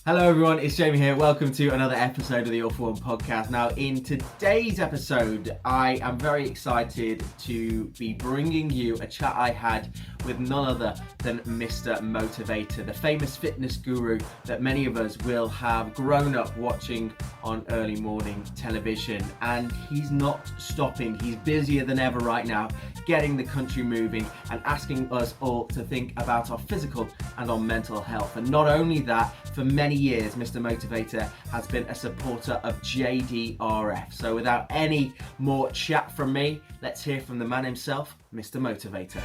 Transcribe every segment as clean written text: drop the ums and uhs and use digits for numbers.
Hello everyone, it's Jamie here. Welcome to another episode of the All For One podcast. Now, in today's episode, I am very excited to be bringing you a chat I had with none other than Mr Motivator, the famous fitness guru that many of us will have grown up watching on early morning television. And he's not stopping. He's busier than ever right now, getting the country moving and asking us all to think about our physical and our mental health. And not only that, for many years, Mr Motivator has been a supporter of JDRF. So without any more chat from me, let's hear from the man himself, Mr Motivator.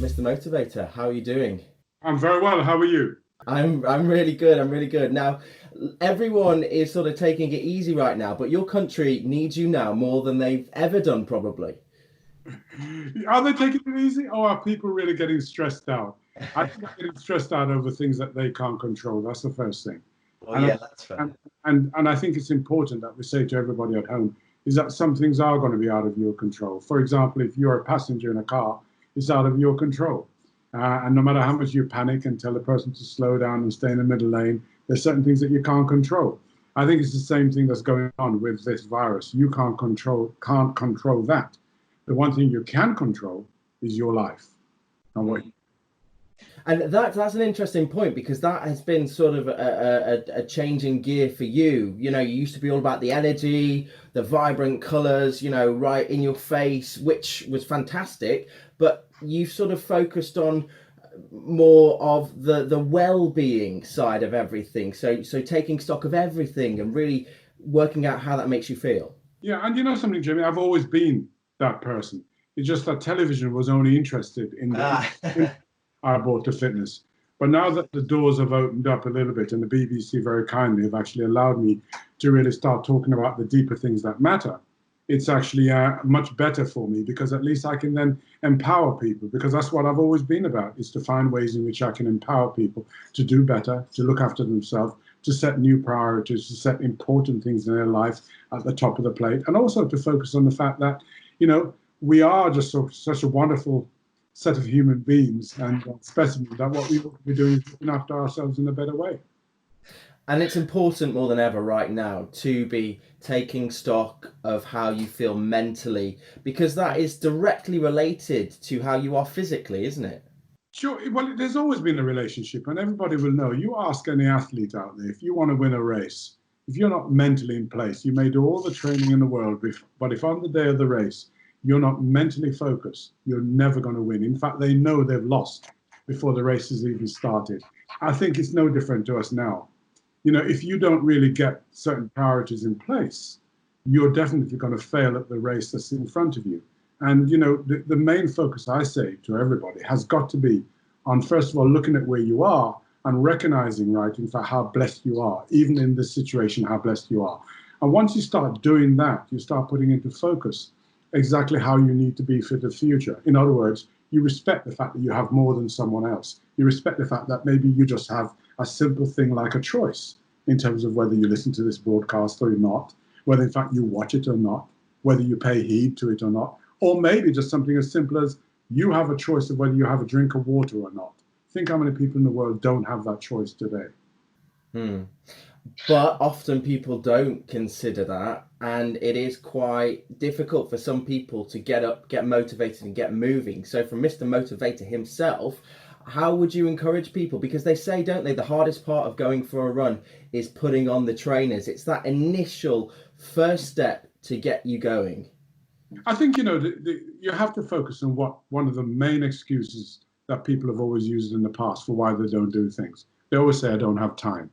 Mr Motivator, how are you doing? I'm very well. How are you? I'm really good. Now, everyone is sort of taking it easy right now, but your country needs you now more than they've ever done, probably. Are they taking it easy, or are people really getting stressed out? I think they're getting stressed out over things that they can't control. That's the first thing. Well, yeah, that's fair. And I think it's important that we say to everybody at home is that some things are going to be out of your control. For example, if you're a passenger in a car, it's out of your control. And no matter how much you panic and tell the person to slow down and stay in the middle lane, there's certain things that you can't control. I think it's the same thing that's going on with this virus. You can't control that. The one thing you can control is your life and what you. And that's an interesting point, because that has been sort of a changing gear for you. You know, you used to be all about the energy, the vibrant colours, you know, right in your face, which was fantastic. But you've sort of focused on more of the well-being side of everything. So taking stock of everything and really working out how that makes you feel. Yeah, and you know something, Jimmy, I've always been that person. It's just that television was only interested in I brought to fitness. But now that the doors have opened up a little bit, and the BBC very kindly have actually allowed me to really start talking about the deeper things that matter, it's actually much better for me, because at least I can then empower people, because that's what I've always been about, is to find ways in which I can empower people to do better, to look after themselves, to set new priorities, to set important things in their life at the top of the plate, and also to focus on the fact that, you know, we are just such a wonderful set of human beings and specimens that what we ought to be doing is looking after ourselves in a better way. And it's important more than ever right now to be taking stock of how you feel mentally, because that is directly related to how you are physically, isn't it? Sure. Well, there's always been a relationship, and everybody will know. You ask any athlete out there, if you want to win a race, if you're not mentally in place, you may do all the training in the world, but if on the day of the race, you're not mentally focused, you're never going to win. In fact, they know they've lost before the race has even started. I think it's no different to us now. You know, if you don't really get certain priorities in place, you're definitely going to fail at the race that's in front of you. And, you know, the main focus, I say to everybody, has got to be on, first of all, looking at where you are and recognizing, right, in fact, how blessed you are, even in this situation, how blessed you are. And once you start doing that, you start putting into focus exactly how you need to be for the future. In other words, you respect the fact that you have more than someone else. You respect the fact that maybe you just have a simple thing like a choice in terms of whether you listen to this broadcast or not, whether in fact you watch it or not, whether you pay heed to it or not, or maybe just something as simple as you have a choice of whether you have a drink of water or not. Think how many people in the world don't have that choice today. But often people don't consider that, and it is quite difficult for some people to get up, get motivated and get moving. So from Mr Motivator himself, how would you encourage people? Because they say, don't they, the hardest part of going for a run is putting on the trainers. It's that initial first step to get you going. I think, you know, you have to focus on what one of the main excuses that people have always used in the past for why they don't do things. They always say, I don't have time.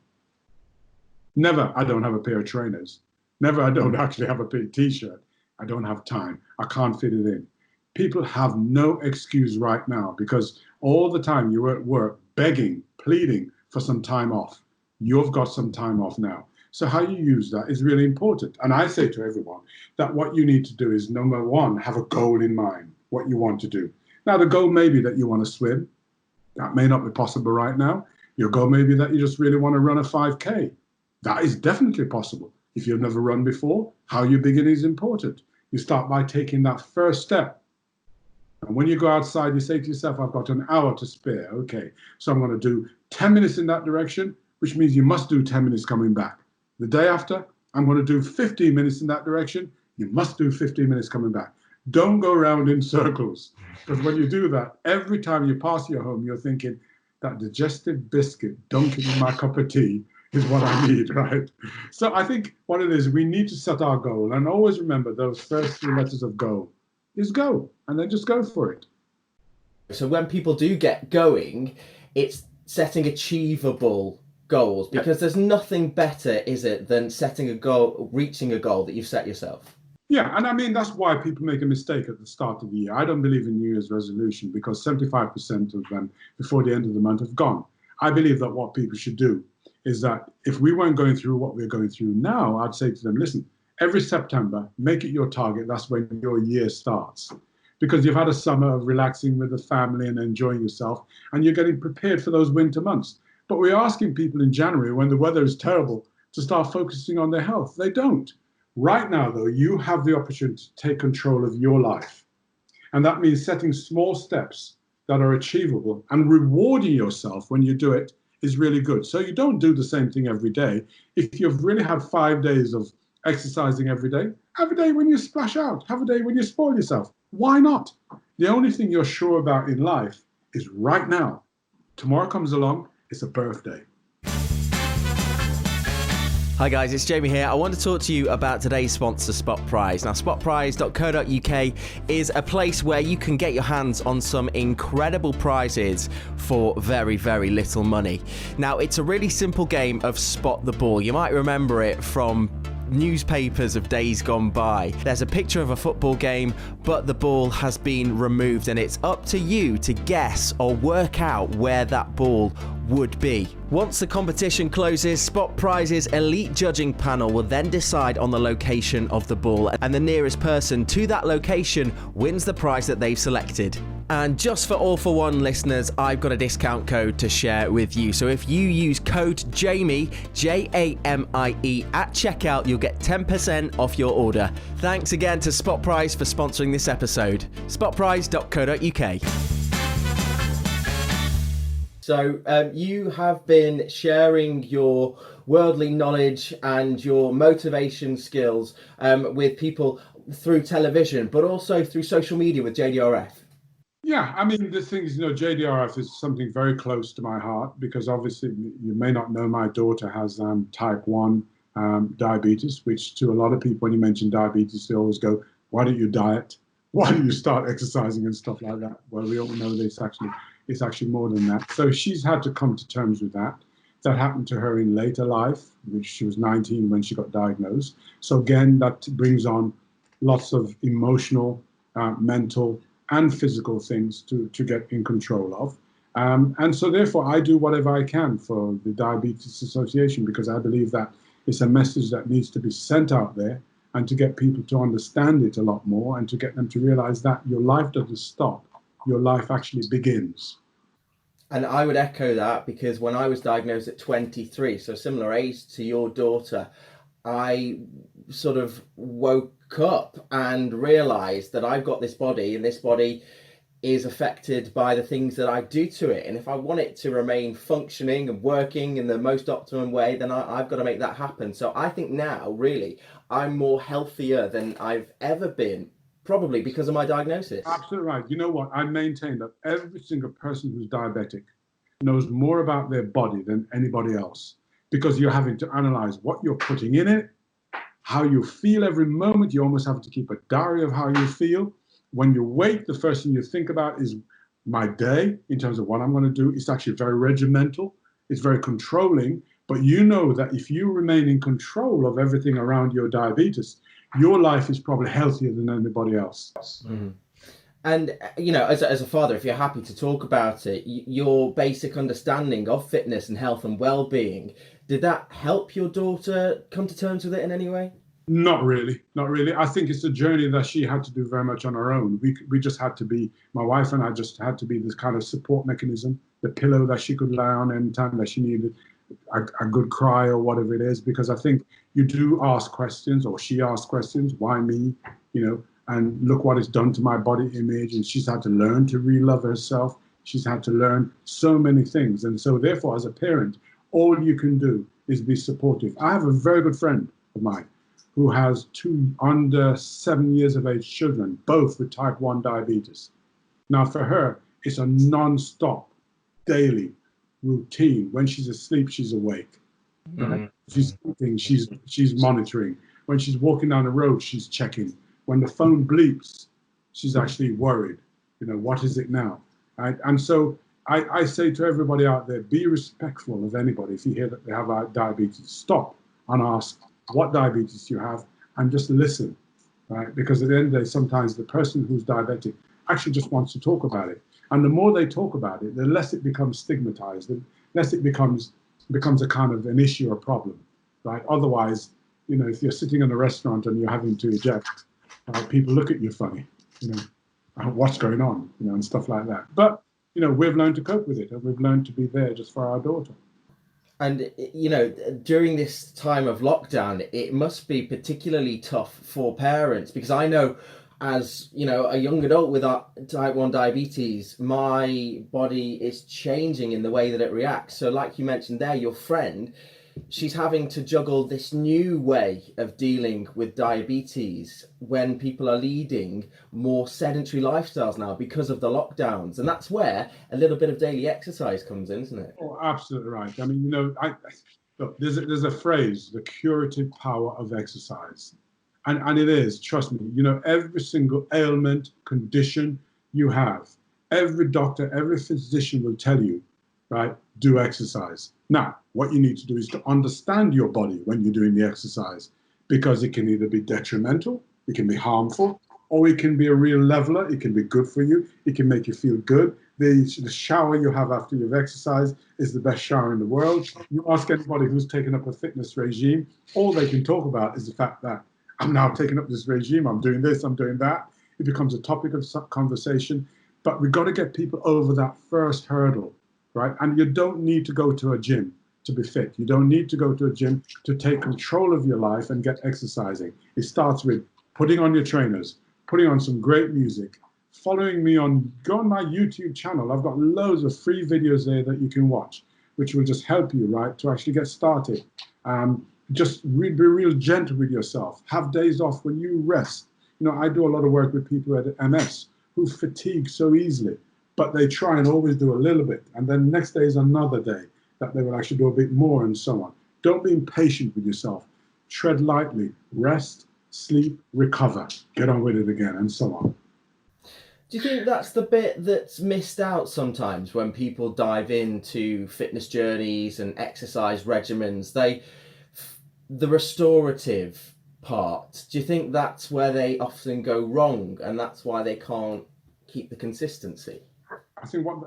Never, I don't have a pair of trainers. Never, I don't actually have a big t-shirt. I don't have time. I can't fit it in. People have no excuse right now, because all the time you're at work begging, pleading for some time off. You've got some time off now. So how you use that is really important. And I say to everyone that what you need to do is, number one, have a goal in mind, what you want to do. Now, the goal may be that you want to swim. That may not be possible right now. Your goal may be that you just really want to run a 5K. That is definitely possible. If you've never run before, how you begin is important. You start by taking that first step. And when you go outside, you say to yourself, I've got an hour to spare. Okay, so I'm going to do 10 minutes in that direction, which means you must do 10 minutes coming back. The day after, I'm going to do 15 minutes in that direction. You must do 15 minutes coming back. Don't go around in circles, because when you do that, every time you pass your home, you're thinking, that digestive biscuit dunking in my cup of tea is what I need, right? So I think what it is, we need to set our goal, and always remember those first three letters of go is go, and then just go for it. So when people do get going, it's setting achievable goals, because there's nothing better, is it, than setting a goal, reaching a goal that you've set yourself. Yeah, and I mean, that's why people make a mistake at the start of the year. I don't believe in New Year's resolution, because 75% of them before the end of the month have gone. I believe that what people should do is that if we weren't going through what we're going through now, I'd say to them, listen, every September, make it your target. That's when your year starts. Because you've had a summer of relaxing with the family and enjoying yourself, and you're getting prepared for those winter months. But we're asking people in January, when the weather is terrible, to start focusing on their health. They don't. Right now, though, you have the opportunity to take control of your life. And that means setting small steps that are achievable, and rewarding yourself when you do it is really good. So you don't do the same thing every day. If you've really had 5 days of exercising every day, have a day when you splash out, have a day when you spoil yourself. Why not? The only thing you're sure about in life is right now. Tomorrow comes along, it's a birthday. Hi guys, it's Jamie here. I want to talk to you about today's sponsor, Spot Prize. Now, spotprize.co.uk is a place where you can get your hands on some incredible prizes for very, very little money. Now, it's a really simple game of spot the ball. You might remember it from newspapers of days gone by. There's a picture of a football game, but the ball has been removed, and it's up to you to guess or work out where that ball would be. Once the competition closes, Spot Prize's elite judging panel will then decide on the location of the ball, and the nearest person to that location wins the prize that they've selected. And just for All For One listeners, I've got a discount code to share with you. So if you use code JAMIE, JAMIE, at checkout, you'll get 10% off your order. Thanks again to Spot Prize for sponsoring this episode. spotprize.co.uk. So you have been sharing your worldly knowledge and your motivation skills with people through television, but also through social media with JDRF. Yeah, I mean, the thing is, JDRF is something very close to my heart, because obviously you may not know, my daughter has type 1 diabetes, which to a lot of people, when you mention diabetes, they always go, why don't you diet? Why don't you start exercising and stuff like that? Well, we all know that it's actually more than that. So she's had to come to terms with that. That happened to her in later life, which she was 19 when she got diagnosed. So again, that brings on lots of emotional, mental, and physical things to get in control of. And so therefore, I do whatever I can for the Diabetes Association, because I believe that it's a message that needs to be sent out there, and to get people to understand it a lot more, and to get them to realize that your life doesn't stop, your life actually begins. And I would echo that, because when I was diagnosed at 23, so similar age to your daughter, I sort of woke up and realized that I've got this body, and this body is affected by the things that I do to it. And if I want it to remain functioning and working in the most optimum way, then I've got to make that happen. So I think now, really, I'm more healthier than I've ever been, probably because of my diagnosis. Absolutely right. You know what? I maintain that every single person who's diabetic knows more about their body than anybody else, because you're having to analyze what you're putting in it, how you feel every moment. You almost have to keep a diary of how you feel. When you wake, the first thing you think about is my day in terms of what I'm going to do. It's actually very regimental. It's very controlling. But you know that if you remain in control of everything around your diabetes, your life is probably healthier than anybody else. Mm-hmm. And, as a father, if you're happy to talk about it, your basic understanding of fitness and health and well-being, did that help your daughter come to terms with it in any way? Not really. I think it's a journey that she had to do very much on her own. We just had to be, my wife and I just had to be this kind of support mechanism, the pillow that she could lie on anytime that she needed a good cry or whatever it is, because I think you do ask questions, or she asked questions, why me, and look what it's done to my body image, and she's had to learn to re-love herself. She's had to learn so many things. And so therefore, as a parent, all you can do is be supportive. I have a very good friend of mine who has two under 7 years of age children, both with type 1 diabetes. Now for her, it's a non-stop, daily routine. When she's asleep, she's awake. Right? She's sleeping, she's monitoring. When she's walking down the road, she's checking. When the phone bleeps, she's actually worried. What is it now? Right? And so I say to everybody out there, be respectful of anybody. If you hear that they have diabetes, stop and ask what diabetes you have and just listen, right? Because at the end of the day, sometimes the person who's diabetic actually just wants to talk about it. And the more they talk about it, the less it becomes stigmatized, the less it becomes a kind of an issue or problem, right? Otherwise, if you're sitting in a restaurant and you're having to eject, people look at you funny, what's going on, and stuff like that. But, we've learned to cope with it, and we've learned to be there just for our daughter. And, during this time of lockdown, it must be particularly tough for parents, because I know as, a young adult with type 1 diabetes, my body is changing in the way that it reacts. So like you mentioned there, your friend, she's having to juggle this new way of dealing with diabetes when people are leading more sedentary lifestyles now because of the lockdowns. And that's where a little bit of daily exercise comes in, isn't it? Oh, absolutely right. I mean, look, there's a phrase, the curative power of exercise. And it is, trust me, every single ailment, condition you have, every doctor, every physician will tell you, right, do exercise. Now, what you need to do is to understand your body when you're doing the exercise, because it can either be detrimental, it can be harmful, or it can be a real leveler. It can be good for you. It can make you feel good. The shower you have after you've exercised is the best shower in the world. You ask anybody who's taken up a fitness regime, all they can talk about is the fact that I'm now taking up this regime, I'm doing this, I'm doing that. It becomes a topic of conversation, but we've got to get people over that first hurdle, right? And you don't need to go to a gym to be fit. You don't need to go to a gym to take control of your life and get exercising. It starts with putting on your trainers, putting on some great music, following me go on my YouTube channel. I've got loads of free videos there that you can watch, which will just help you, right, to actually get started. Just be real gentle with yourself. Have days off when you rest. I do a lot of work with people with MS who fatigue so easily, but they try and always do a little bit. And then next day is another day that they will actually do a bit more and so on. Don't be impatient with yourself. Tread lightly, rest, sleep, recover, get on with it again, and so on. Do you think that's the bit that's missed out sometimes when people dive into fitness journeys and exercise regimens? The restorative part, do you think that's where they often go wrong, and that's why they can't keep the consistency? I think what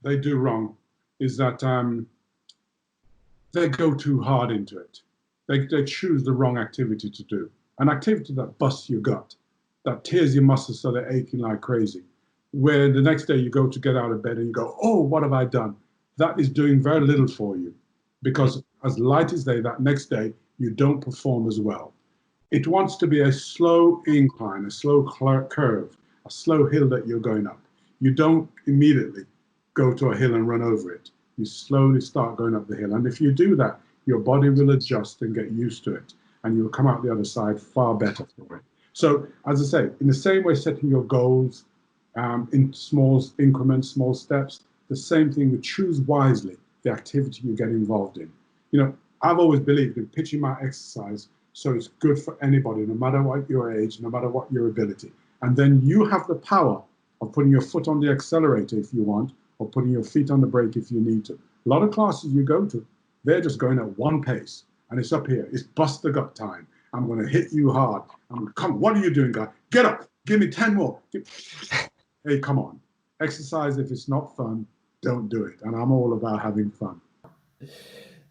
they do wrong is that they go too hard into it. They choose the wrong activity to do. An activity that busts your gut, that tears your muscles so they're aching like crazy, where the next day you go to get out of bed and you go, oh, what have I done? That is doing very little for you, because as light as day, that next day, you don't perform as well. It wants to be a slow incline, a slow curve, a slow hill that you're going up. You don't immediately go to a hill and run over it. You slowly start going up the hill. And if you do that, your body will adjust and get used to it. And you'll come out the other side far better for it. So, as I say, in the same way, setting your goals in small increments, small steps, the same thing with choose wisely the activity you get involved in. I've always believed in pitching my exercise so it's good for anybody, no matter what your age, no matter what your ability. And then you have the power of putting your foot on the accelerator if you want, or putting your feet on the brake if you need to. A lot of classes you go to, they're just going at one pace, and it's up here. It's bust the gut time. I'm going to hit you hard. Come, what are you doing, guy? Get up. Give me 10 more. Hey, come on. Exercise, if it's not fun, don't do it. And I'm all about having fun.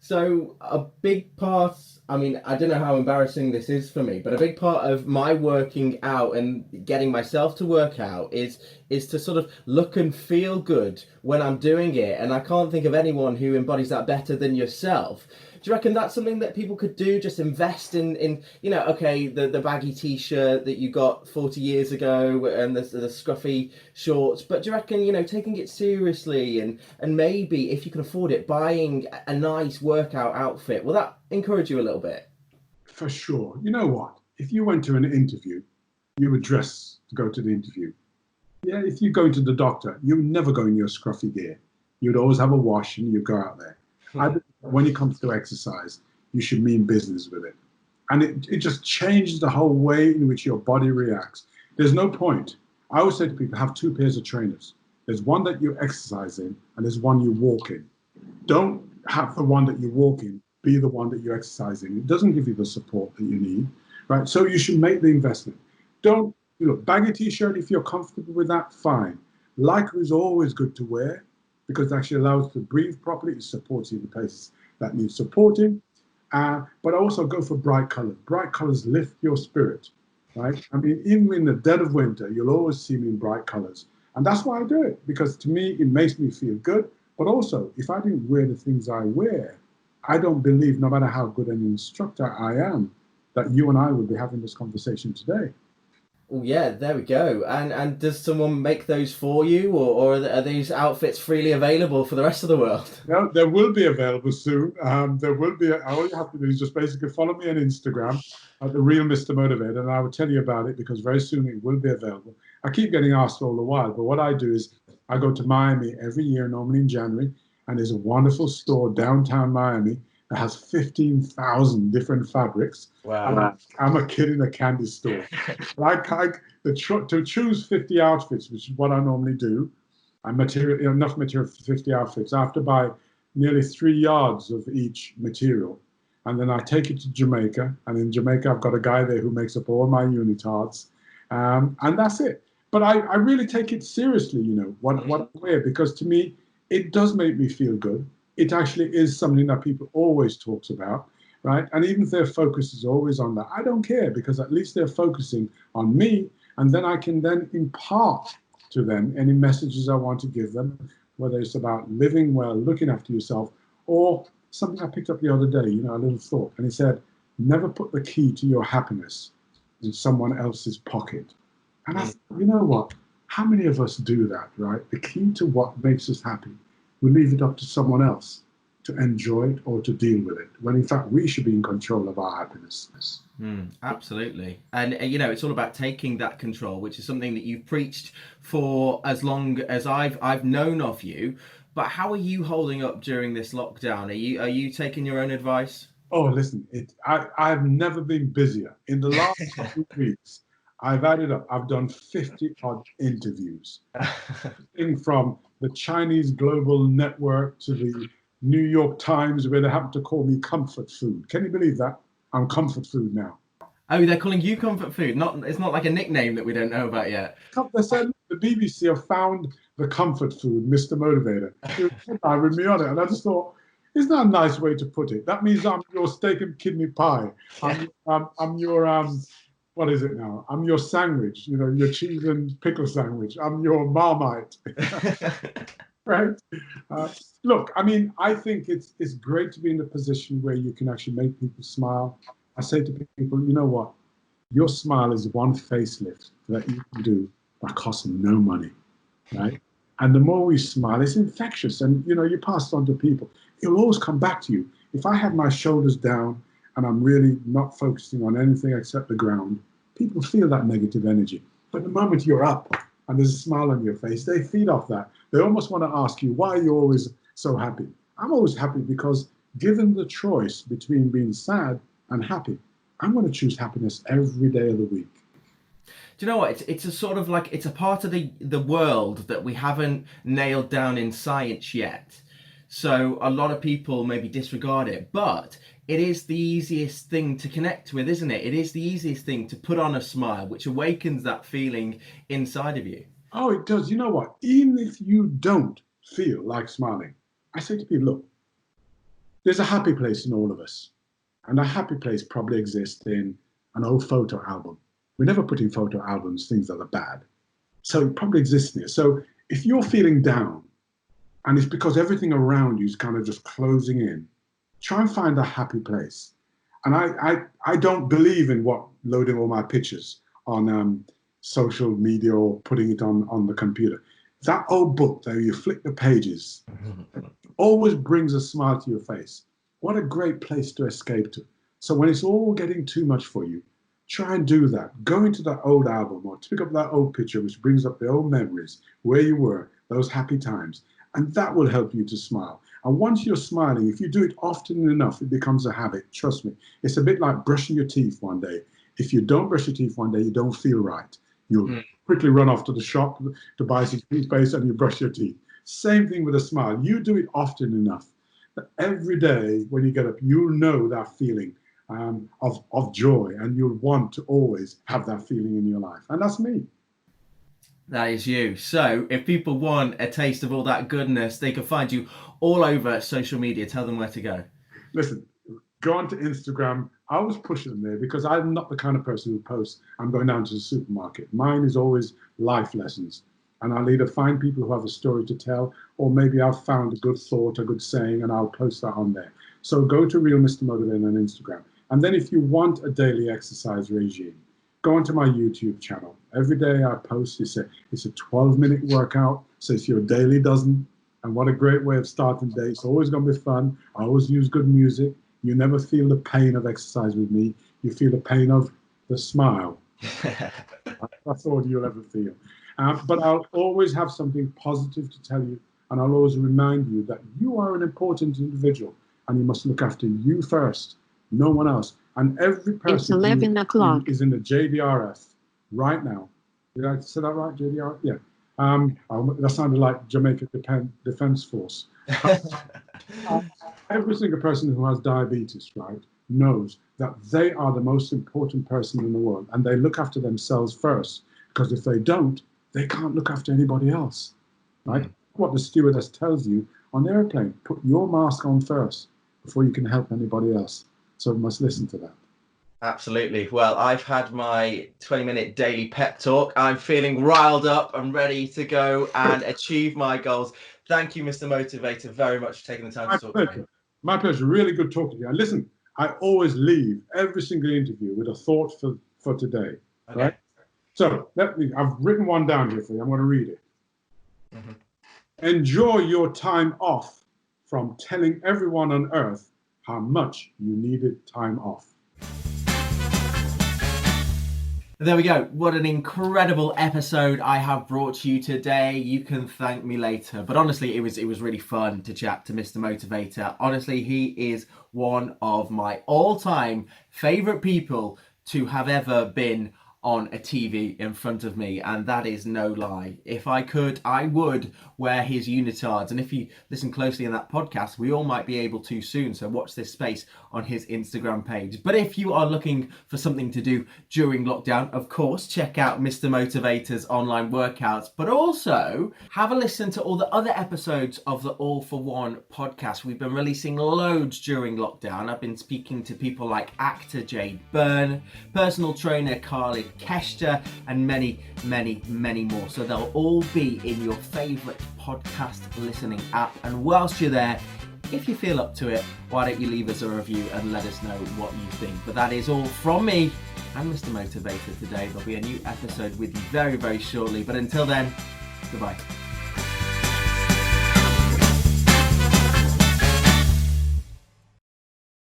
So a big part, I don't know how embarrassing this is for me, but a big part of my working out and getting myself to work out is to sort of look and feel good when I'm doing it. And I can't think of anyone who embodies that better than yourself. you reckon that's something that people could do? Just invest in okay, the baggy t-shirt that you got 40 years ago and the scruffy shorts, but do you reckon, taking it seriously and maybe if you can afford it, buying a nice workout outfit, will that encourage you a little bit? For sure. You know what? If you went to an interview, you would dress to go to the interview. Yeah, if you go to the doctor, you would never go in your scruffy gear. You'd always have a wash and you go out there. I think when it comes to exercise, you should mean business with it. And it just changes the whole way in which your body reacts. There's no point. I always say to people, have two pairs of trainers. There's one that you exercise in and there's one you walk in. Don't have the one that you walk in be the one that you exercise in. It doesn't give you the support that you need, right? So you should make the investment. Don't, baggy t-shirt, if you're comfortable with that, fine. Lycra is always good to wear because it actually allows you to breathe properly. It supports you in the places that need supporting. But also go for bright colors. Bright colors lift your spirit, right? I mean, even in the dead of winter, you'll always see me in bright colors. And that's why I do it, because to me, it makes me feel good. But also, if I didn't wear the things I wear, I don't believe, no matter how good an instructor I am, that you and I would be having this conversation today. Oh yeah, there we go. And does someone make those for you, or are these outfits freely available for the rest of the world? No, there will be available soon. There will be. All you have to do is just basically follow me on Instagram at the real Mr Motivator, and I will tell you about it because very soon it will be available. I keep getting asked all the while, but what I do is I go to Miami every year, normally in January, and there's a wonderful store downtown Miami that has 15,000 different fabrics. Wow. I'm a kid in a candy store. To choose 50 outfits, which is what I normally do, enough material for 50 outfits. I have to buy nearly 3 yards of each material. And then I take it to Jamaica. And in Jamaica, I've got a guy there who makes up all my unitards. And that's it. But I really take it seriously, what I wear, because to me, it does make me feel good. It actually is something that people always talks about, right? And even if their focus is always on that, I don't care, because at least they're focusing on me, and then I can then impart to them any messages I want to give them, whether it's about living well, looking after yourself, or something I picked up the other day, a little thought, and it said, never put the key to your happiness in someone else's pocket. And I thought, you know what? How many of us do that, right? The key to what makes us happy, we leave it up to someone else to enjoy it or to deal with it, when in fact we should be in control of our happiness. Absolutely. And it's all about taking that control, which is something that you've preached for as long as I've known of you. But how are you holding up during this lockdown? Are you taking your own advice? Oh, listen, I've never been busier. In the last couple of weeks, I've added up, I've done 50 odd interviews. From the Chinese Global Network to the New York Times, where they happen to call me comfort food. Can you believe that? I'm comfort food now. Oh, they're calling you comfort food. It's not like a nickname that we don't know about yet. They said the BBC have found the comfort food, Mr Motivator. I with me on it, and I just thought, isn't that a nice way to put it? That means I'm your steak and kidney pie. I'm your what is it now? I'm your sandwich. Your cheese and pickle sandwich. I'm your Marmite. Right? Look, I mean, I think it's great to be in a position where you can actually make people smile. I say to people, you know what? Your smile is one facelift that you can do that costs no money, right? And the more we smile, it's infectious, and you pass it on to people. It'll always come back to you. If I have my shoulders down and I'm really not focusing on anything except the ground, people feel that negative energy. But the moment you're up and there's a smile on your face, they feed off that. They almost want to ask you, why are you always so happy? I'm always happy because given the choice between being sad and happy, I'm going to choose happiness every day of the week. Do you know what? It's a sort of like, it's a part of the world that we haven't nailed down in science yet. So a lot of people maybe disregard it, but it is the easiest thing to connect with, isn't it? It is the easiest thing to put on a smile, which awakens that feeling inside of you. Oh, it does. You know what? Even if you don't feel like smiling, I say to people, look, there's a happy place in all of us. And a happy place probably exists in an old photo album. We never put in photo albums things that are bad. So it probably exists there. So if you're feeling down, and it's because everything around you is kind of just closing in, Try and find a happy place. And I don't believe in what loading all my pictures on social media or putting it on the computer. That old book there, you flick the pages, always brings a smile to your face. What a great place to escape to. So when it's all getting too much for you, try and do that. Go into that old album or pick up that old picture, which brings up the old memories, where you were, those happy times. And that will help you to smile. And once you're smiling, if you do it often enough, it becomes a habit. Trust me. It's a bit like brushing your teeth one day. If you don't brush your teeth one day, you don't feel right. You'll quickly run off to the shop to buy some toothpaste and you brush your teeth. Same thing with a smile. You do it often enough. But every day when you get up, you'll know that feeling of joy, and you'll want to always have that feeling in your life. And that's me. That is you. So if people want a taste of all that goodness, they can find you all over social media. Tell them where to go. Listen, go onto Instagram. I always push them there because I'm not the kind of person who posts, I'm going down to the supermarket. Mine is always life lessons. And I'll either find people who have a story to tell, or maybe I've found a good thought, a good saying, and I'll post that on there. So go to Real Mr Motivator on Instagram. And then if you want a daily exercise regime, go onto my YouTube channel. Every day I post, it's a 12-minute workout. So it's your daily dozen. And what a great way of starting the day. It's always going to be fun. I always use good music. You never feel the pain of exercise with me. You feel the pain of the smile. That's all you'll ever feel. But I'll always have something positive to tell you. And I'll always remind you that you are an important individual and you must look after you first, no one else. And every person It's 11 o'clock. is in the JDRF right now. Did I say that right, JDRF? Yeah. That sounded like Jamaica Defense Force. Every single person who has diabetes, right, knows that they are the most important person in the world, and they look after themselves first, because if they don't, they can't look after anybody else, right? What the stewardess tells you on the airplane, put your mask on first before you can help anybody else. So we must listen to that. Absolutely. Well, I've had my 20-minute daily pep talk. I'm feeling riled up. I'm ready to go and achieve my goals. Thank you, Mr. Motivator, very much for taking the time to talk to me. My pleasure. Really good talking to you. And listen, I always leave every single interview with a thought for today. Okay. Right? So I've written one down here for you. I'm going to read it. Enjoy your time off from telling everyone on earth how much you needed time off. There we go. What an incredible episode I have brought to you today. You can thank me later. But honestly, it was really fun to chat to Mr. Motivator. Honestly, he is one of my all-time favorite people to have ever been on a TV in front of me, and that is no lie. If I could, I would wear his unitards, and if you listen closely in that podcast, we all might be able to soon, so watch this space on his Instagram page. But if you are looking for something to do during lockdown, of course, check out Mr. Motivator's online workouts, but also have a listen to all the other episodes of the All for One podcast. We've been releasing loads during lockdown. I've been speaking to people like actor Jade Byrne, personal trainer Carly Keshta, and many more. So they'll all be in your favorite podcast listening app. And whilst you're there, if you feel up to it, why don't you leave us a review and let us know what you think. But that is all from me and Mr. Motivator today. There'll be a new episode with you very shortly. But until then, goodbye.